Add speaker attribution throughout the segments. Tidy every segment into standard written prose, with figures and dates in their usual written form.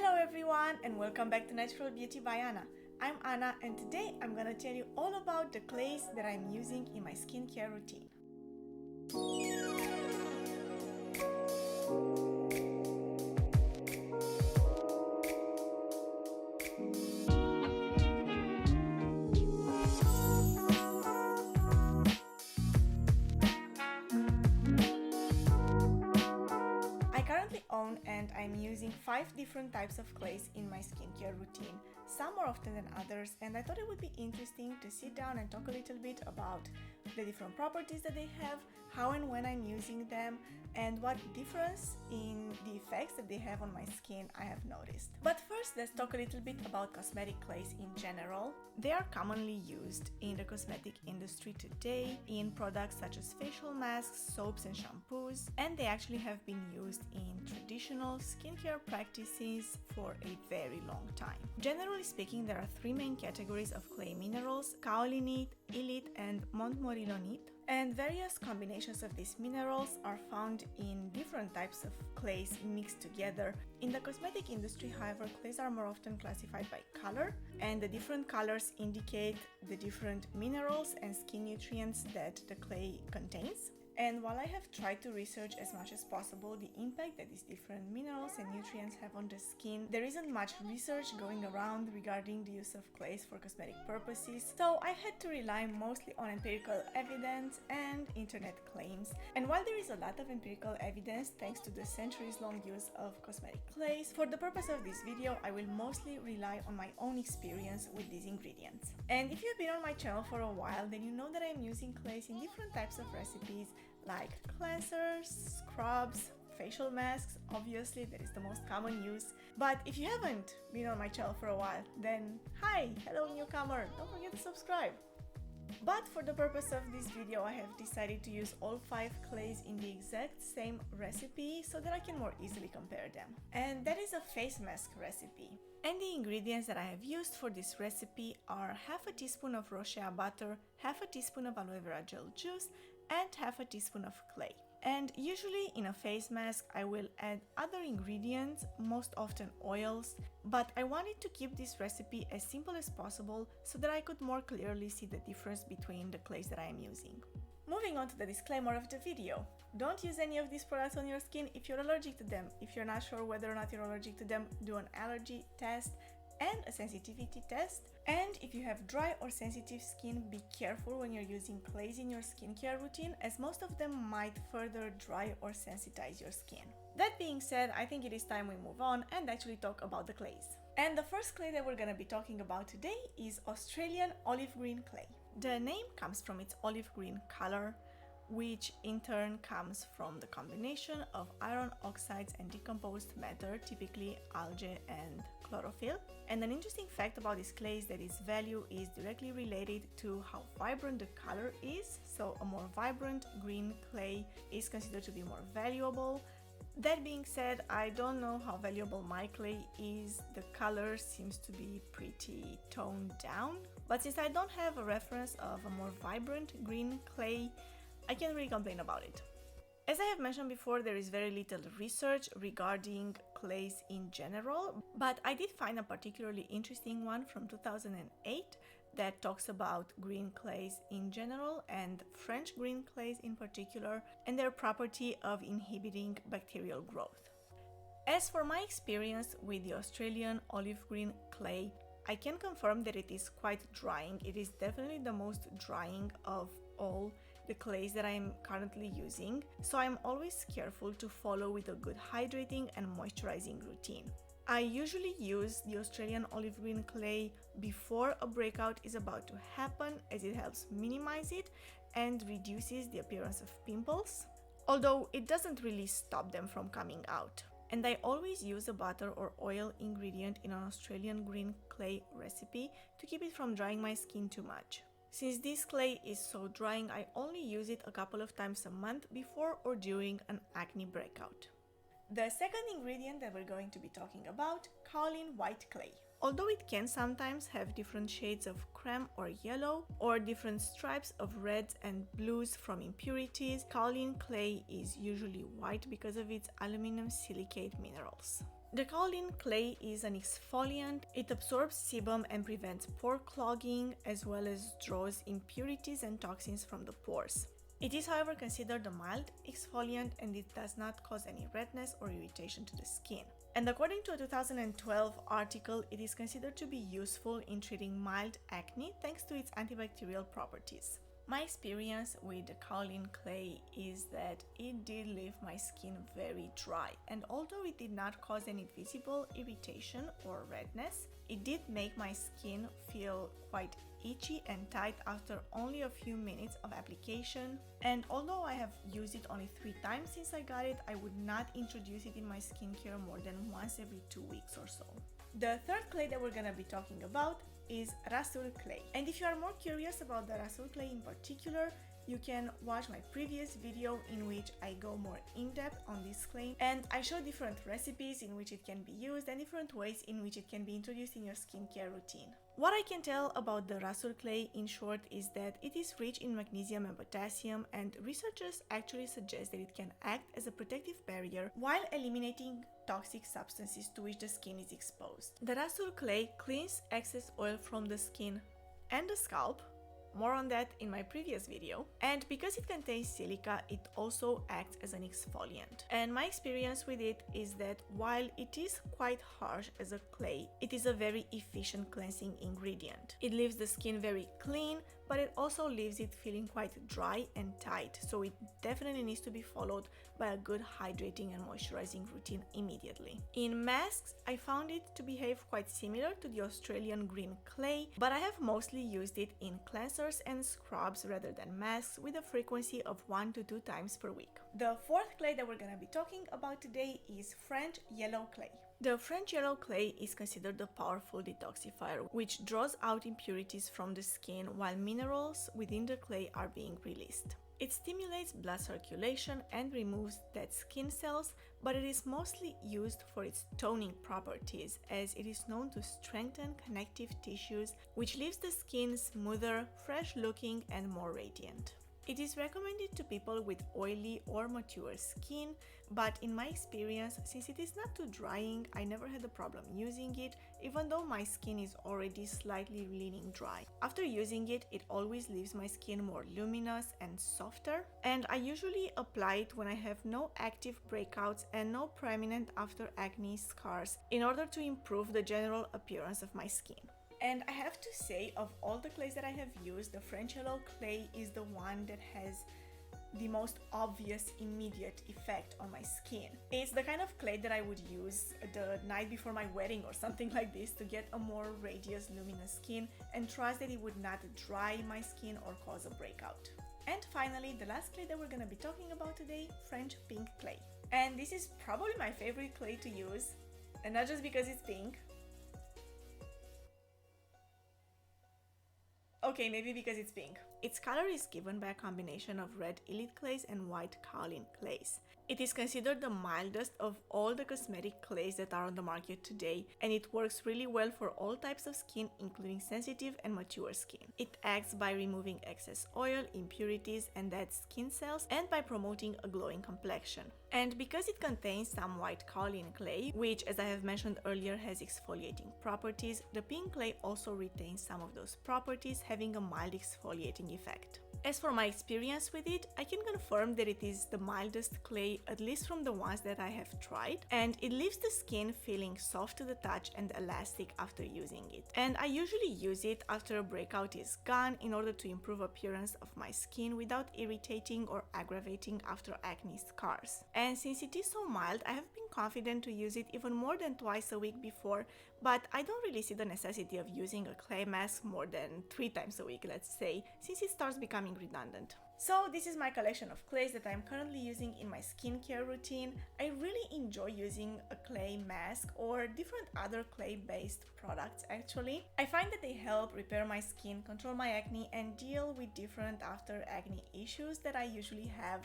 Speaker 1: Hello everyone and welcome back to Natural Beauty by Anna. I'm Anna and today I'm gonna tell you all about the clays that I'm using in my skincare routine. And I'm using 5 different types of clays in my skincare routine, some more often than others, and I thought it would be interesting to sit down and talk a little bit about the different properties that they have, how and when I'm using them, and what difference in the effects that they have on my skin I have noticed. But first, let's talk a little bit about cosmetic clays in general. They are commonly used in the cosmetic industry today in products such as facial masks, soaps and shampoos, and they actually have been used in traditional skincare practices for a very long time. Generally speaking, there are 3 main categories of clay minerals: kaolinite, illite and montmorillonite, and various combinations of these minerals are found in different types of clays mixed together. In the cosmetic industry, however, clays are more often classified by color, and the different colors indicate the different minerals and skin nutrients that the clay contains. And while I have tried to research as much as possible the impact that these different minerals and nutrients have on the skin, there isn't much research going around regarding the use of clays for cosmetic purposes, so I had to rely mostly on empirical evidence and internet claims. And while there is a lot of empirical evidence thanks to the centuries-long use of cosmetic clays, for the purpose of this video I will mostly rely on my own experience with these ingredients. And if you've been on my channel for a while, then you know that I'm using clays in different types of recipes like cleansers, scrubs, facial masks. Obviously that is the most common use. But if you haven't been on my channel for a while, then hi, hello newcomer, don't forget to subscribe. But for the purpose of this video, I have decided to use all 5 clays in the exact same recipe so that I can more easily compare them. And that is a face mask recipe. And the ingredients that I have used for this recipe are half a teaspoon of rosea butter, half a teaspoon of aloe vera gel juice, and half a teaspoon of clay. And usually in a face mask I will add other ingredients, most often oils, but I wanted to keep this recipe as simple as possible so that I could more clearly see the difference between the clays that I am using. Moving on to the disclaimer of the video. Don't use any of these products on your skin if you're allergic to them. If you're not sure whether or not you're allergic to them, do an allergy test and a sensitivity test. And if you have dry or sensitive skin, be careful when you're using clays in your skincare routine, as most of them might further dry or sensitize your skin. That being said, I think it is time we move on and actually talk about the clays. And the first clay that we're gonna be talking about today is Australian olive green clay. The name comes from its olive green color, which in turn comes from the combination of iron oxides and decomposed matter, typically algae and chlorophyll. And an interesting fact about this clay is that its value is directly related to how vibrant the color is. So a more vibrant green clay is considered to be more valuable. That being said, I don't know how valuable my clay is. The color seems to be pretty toned down, but since I don't have a reference of a more vibrant green clay, I can't really complain about it. As I have mentioned before, there is very little research regarding clays in general, but I did find a particularly interesting one from 2008 that talks about green clays in general and French green clays in particular and their property of inhibiting bacterial growth. As for my experience with the Australian olive green clay, I can confirm that it is quite drying. It is definitely the most drying of all the clays that I'm currently using, so I'm always careful to follow with a good hydrating and moisturizing routine. I usually use the Australian olive green clay before a breakout is about to happen, as it helps minimize it and reduces the appearance of pimples, although it doesn't really stop them from coming out. And I always use a butter or oil ingredient in an Australian green clay recipe to keep it from drying my skin too much. Since this clay is so drying, I only use it a couple of times a month before or during an acne breakout. The second ingredient that we're going to be talking about, kaolin white clay. Although it can sometimes have different shades of creme or yellow, or different stripes of reds and blues from impurities, kaolin clay is usually white because of its aluminum silicate minerals. The Kaolin Clay is an exfoliant. It absorbs sebum and prevents pore clogging, as well as draws impurities and toxins from the pores. It is, however, considered a mild exfoliant, and it does not cause any redness or irritation to the skin. And according to a 2012 article, it is considered to be useful in treating mild acne thanks to its antibacterial properties. My experience with the Kaolin Clay is that it did leave my skin very dry, and although it did not cause any visible irritation or redness, it did make my skin feel quite itchy and tight after only a few minutes of application. And although I have used it only 3 times since I got it, I would not introduce it in my skincare more than once every 2 weeks or so. The third clay that we're gonna be talking about is Rhassoul Clay. And if you are more curious about the Rhassoul Clay in particular, you can watch my previous video in which I go more in depth on this clay, and I show different recipes in which it can be used and different ways in which it can be introduced in your skincare routine. What I can tell about the Rhassoul Clay in short is that it is rich in magnesium and potassium, and researchers actually suggest that it can act as a protective barrier while eliminating toxic substances to which the skin is exposed. The Rhassoul Clay cleans excess oil from the skin and the scalp. More on that in my previous video. And because it contains silica, it also acts as an exfoliant. And my experience with it is that while it is quite harsh as a clay, it is a very efficient cleansing ingredient. It leaves the skin very clean, but it also leaves it feeling quite dry and tight, so it definitely needs to be followed by a good hydrating and moisturizing routine immediately. In masks, I found it to behave quite similar to the Australian green clay, but I have mostly used it in cleansers and scrubs rather than masks, with a frequency of 1 to 2 times per week. The fourth clay that we're gonna be talking about today is French yellow clay. The French yellow clay is considered a powerful detoxifier, which draws out impurities from the skin while minerals within the clay are being released. It stimulates blood circulation and removes dead skin cells, but it is mostly used for its toning properties, as it is known to strengthen connective tissues, which leaves the skin smoother, fresh looking and more radiant. It is recommended to people with oily or mature skin, but in my experience, since it is not too drying, I never had a problem using it, even though my skin is already slightly leaning dry. After using it, it always leaves my skin more luminous and softer, and I usually apply it when I have no active breakouts and no prominent after acne scars in order to improve the general appearance of my skin. And I have to say, of all the clays that I have used, the French yellow clay is the one that has the most obvious immediate effect on my skin. It's the kind of clay that I would use the night before my wedding or something like this to get a more radiant, luminous skin, and trust that it would not dry my skin or cause a breakout. And finally, the last clay that we're gonna be talking about today, French pink clay. And this is probably my favorite clay to use, and not just because it's pink. Okay, maybe because it's pink. Its color is given by a combination of red elite clays and white Kaolin clays. It is considered the mildest of all the cosmetic clays that are on the market today, and it works really well for all types of skin, including sensitive and mature skin. It acts by removing excess oil, impurities, and dead skin cells, and by promoting a glowing complexion. And because it contains some white Kaolin clay, which, as I have mentioned earlier, has exfoliating properties, the pink clay also retains some of those properties, having a mild exfoliating effect. As for my experience with it, I can confirm that it is the mildest clay, at least from the ones that I have tried, and it leaves the skin feeling soft to the touch and elastic after using it. And I usually use it after a breakout is gone in order to improve appearance of my skin without irritating or aggravating after acne scars. And since it is so mild, I have been confident to use it even more than twice a week before, but I don't really see the necessity of using a clay mask more than 3 times a week, let's say, since it starts becoming redundant. So this is my collection of clays that I'm currently using in my skincare routine. I really enjoy using a clay mask or different other clay-based products actually. I find that they help repair my skin, control my acne, and deal with different after acne issues that I usually have.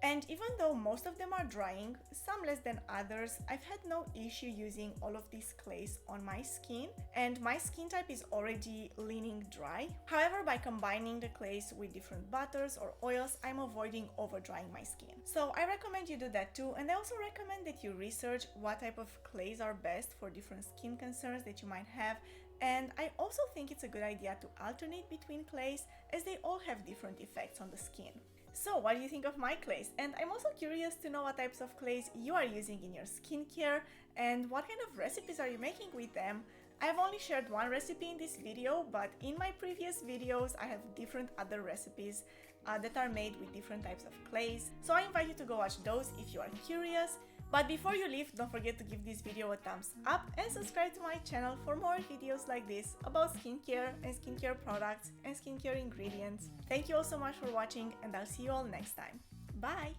Speaker 1: And even though most of them are drying, some less than others, I've had no issue using all of these clays on my skin, and my skin type is already leaning dry. However, by combining the clays with different butters or oils, I'm avoiding over drying my skin. So I recommend you do that too, and I also recommend that you research what type of clays are best for different skin concerns that you might have. And I also think it's a good idea to alternate between clays, as they all have different effects on the skin. So what do you think of my clays? And I'm also curious to know what types of clays you are using in your skincare and what kind of recipes are you making with them. I've only shared one recipe in this video, but in my previous videos I have different other recipes that are made with different types of clays. So I invite you to go watch those if you are curious. But before you leave, don't forget to give this video a thumbs up and subscribe to my channel for more videos like this about skincare and skincare products and skincare ingredients. Thank you all so much for watching, and I'll see you all next time. Bye!